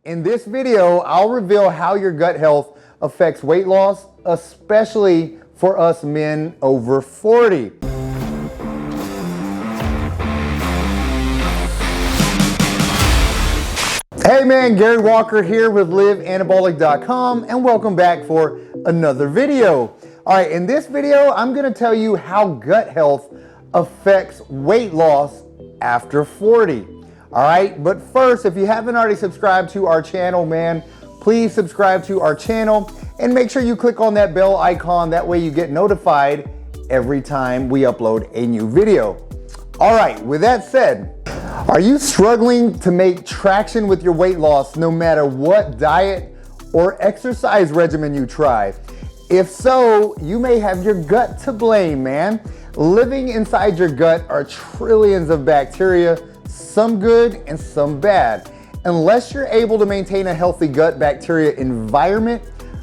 In this video, I'll reveal how your gut health affects weight loss, especially for us men over 40. Hey man, Gary Walker here with liveanabolic.com and welcome back for another video. All right, in this video, I'm gonna tell you how gut health affects weight loss after 40. All right, but first, if you haven't already subscribed to our channel, man, please subscribe to our channel and make sure you click on that bell icon. That way you get notified every time we upload a new video. All right, with that said, are you struggling to make traction with your weight loss no matter what diet or exercise regimen you try? If so, you may have your gut to blame, man. Living inside your gut are trillions of bacteria, some good and some bad. Unless you're able to maintain a healthy gut bacteria environment,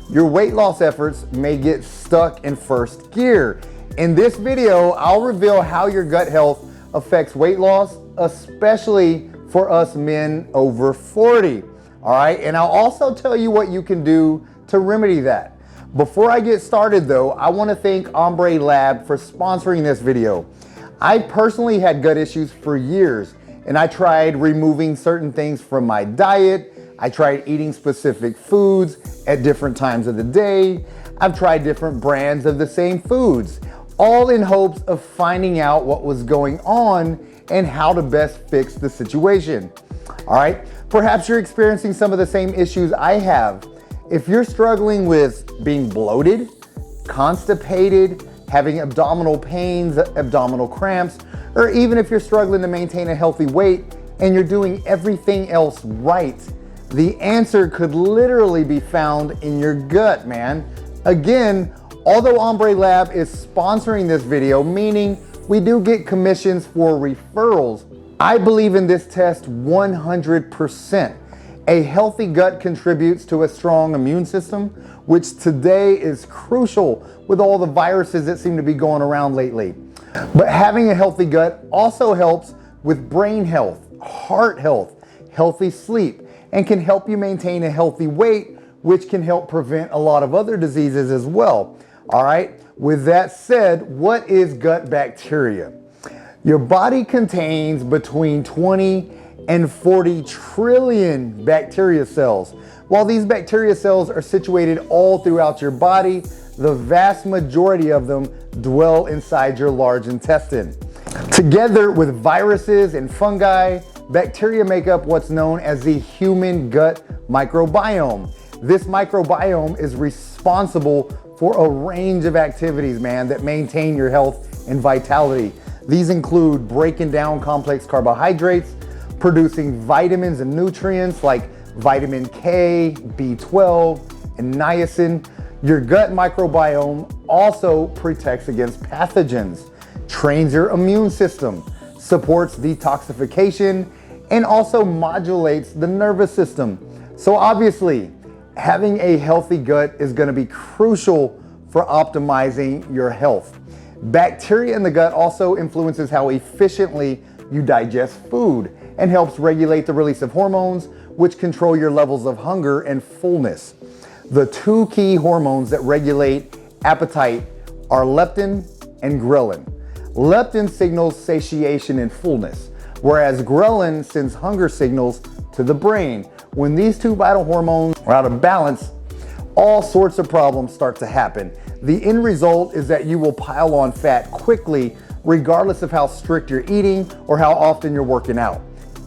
your weight loss efforts may get stuck in first gear. In this video, I'll reveal how your gut health affects weight loss, especially for us men over 40. All right, and I'll also tell you what you can do to remedy that. Before I get started though, I want to thank Ombre Lab for sponsoring this video. I personally had gut issues for years, and I tried removing certain things from my diet. I tried eating specific foods at different times of the day. I've tried different brands of the same foods, all in hopes of finding out what was going on and how to best fix the situation. All right, perhaps you're experiencing some of the same issues I have. If you're struggling with being bloated, constipated, having abdominal pains, abdominal cramps, or even if you're struggling to maintain a healthy weight and you're doing everything else right, the answer could literally be found in your gut, man. Again, although Ombre Lab is sponsoring this video, meaning we do get commissions for referrals, I believe in this test 100%. A healthy gut contributes to a strong immune system, which today is crucial with all the viruses that seem to be going around lately. But having a healthy gut also helps with brain health, heart health, healthy sleep, and can help you maintain a healthy weight, which can help prevent a lot of other diseases as well. All right, with that said, what is gut bacteria? Your body contains between 20 and 40 trillion bacteria cells. While these bacteria cells are situated all throughout your body, the vast majority of them dwell inside your large intestine. Together with viruses and fungi, bacteria make up what's known as the human gut microbiome. This microbiome is responsible for a range of activities, man, that maintain your health and vitality. These include breaking down complex carbohydrates, producing vitamins and nutrients like vitamin K, B12, and niacin. Your gut microbiome also protects against pathogens, trains your immune system, supports detoxification, and also modulates the nervous system. So obviously, having a healthy gut is going to be crucial for optimizing your health. Bacteria in the gut also influences how efficiently you digest food and helps regulate the release of hormones, which control your levels of hunger and fullness. The two key hormones that regulate appetite are leptin and ghrelin. Leptin signals satiation and fullness, whereas ghrelin sends hunger signals to the brain. When these two vital hormones are out of balance, all sorts of problems start to happen. The end result is that you will pile on fat quickly, regardless of how strict you're eating or how often you're working out.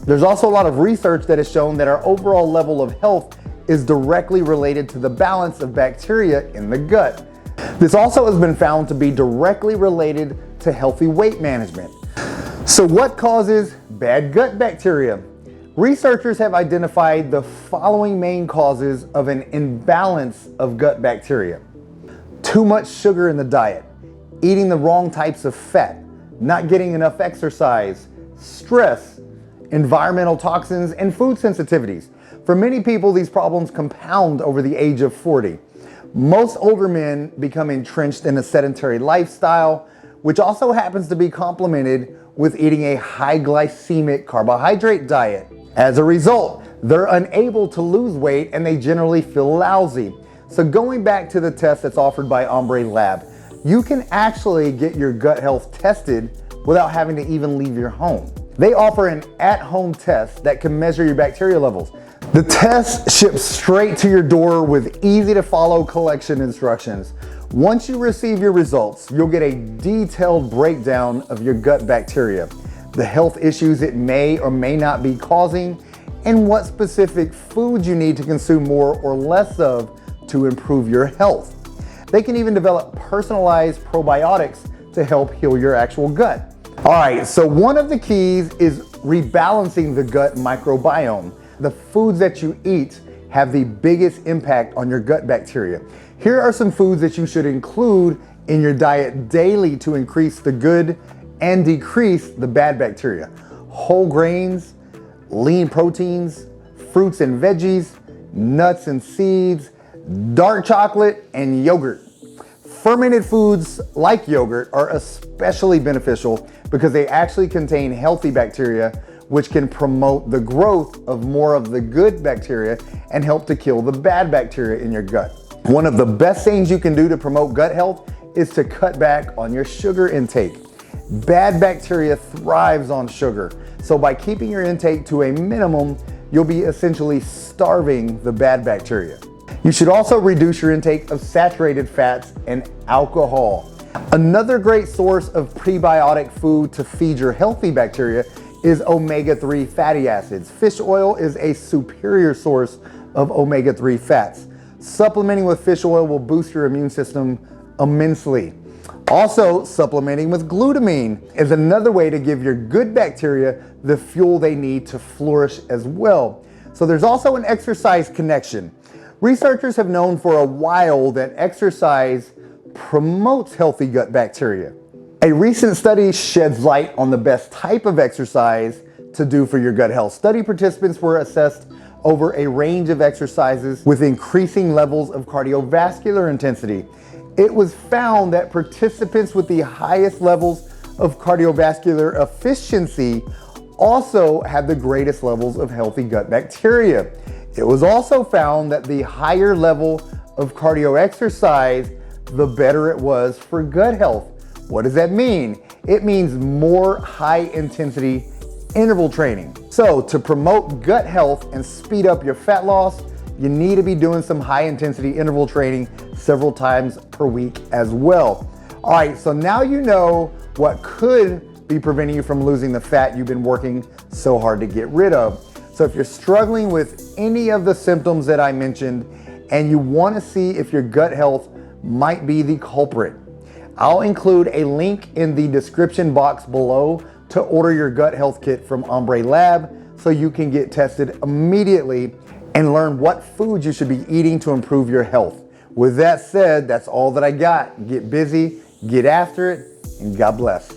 There's also a lot of research that has shown that our overall level of health is directly related to the balance of bacteria in the gut. This also has been found to be directly related to healthy weight management. So what causes bad gut bacteria? Researchers have identified the following main causes of an imbalance of gut bacteria: too much sugar in the diet, eating the wrong types of fat, not getting enough exercise, stress, environmental toxins, and food sensitivities. For many people, these problems compound over the age of 40. Most older men become entrenched in a sedentary lifestyle, which also happens to be complemented with eating a high glycemic carbohydrate diet. As a result, They're unable to lose weight and they generally feel lousy. So going back to the test that's offered by Ombre Lab, you can actually get your gut health tested without having to even leave your home. They offer an at-home test that can measure your bacteria levels. The test ships straight to your door with easy to follow collection instructions. Once you receive your results, you'll get a detailed breakdown of your gut bacteria, the health issues it may or may not be causing, and what specific foods you need to consume more or less of to improve your health. They can even develop personalized probiotics to help heal your actual gut. All right, so one of the keys is rebalancing the gut microbiome. The foods that you eat have the biggest impact on your gut bacteria. Here are some foods that you should include in your diet daily to increase the good and decrease the bad bacteria. Whole grains, lean proteins, fruits and veggies, nuts and seeds, dark chocolate, and yogurt. Fermented foods like yogurt are especially beneficial because they actually contain healthy bacteria, which can promote the growth of more of the good bacteria and help to kill the bad bacteria in your gut. One of the best things you can do to promote gut health is to cut back on your sugar intake. Bad bacteria thrives on sugar, so by keeping your intake to a minimum, you'll be essentially starving the bad bacteria. You should also reduce your intake of saturated fats and alcohol. Another great source of prebiotic food to feed your healthy bacteria is omega-3 fatty acids. Fish oil is a superior source of omega-3 fats. Supplementing with fish oil will boost your immune system immensely. Also, supplementing with glutamine is another way to give your good bacteria the fuel they need to flourish as well. So there's also an exercise connection. Researchers have known for a while that exercise promotes healthy gut bacteria. A recent study sheds light on the best type of exercise to do for your gut health. Study participants were assessed over a range of exercises with increasing levels of cardiovascular intensity. It was found that participants with the highest levels of cardiovascular efficiency also had the greatest levels of healthy gut bacteria. It was also found that the higher level of cardio exercise, the better it was for gut health. What does that mean? It means more high intensity interval training. So to promote gut health and speed up your fat loss, you need to be doing some high intensity interval training several times per week as well. All right, so now you know what could be preventing you from losing the fat you've been working so hard to get rid of. So if you're struggling with any of the symptoms that I mentioned and you want to see if your gut health might be the culprit, I'll include a link in the description box below to order your gut health kit from Ombre Lab so you can get tested immediately and learn what foods you should be eating to improve your health. With that said, that's all that I got. Get busy, get after it, and God bless.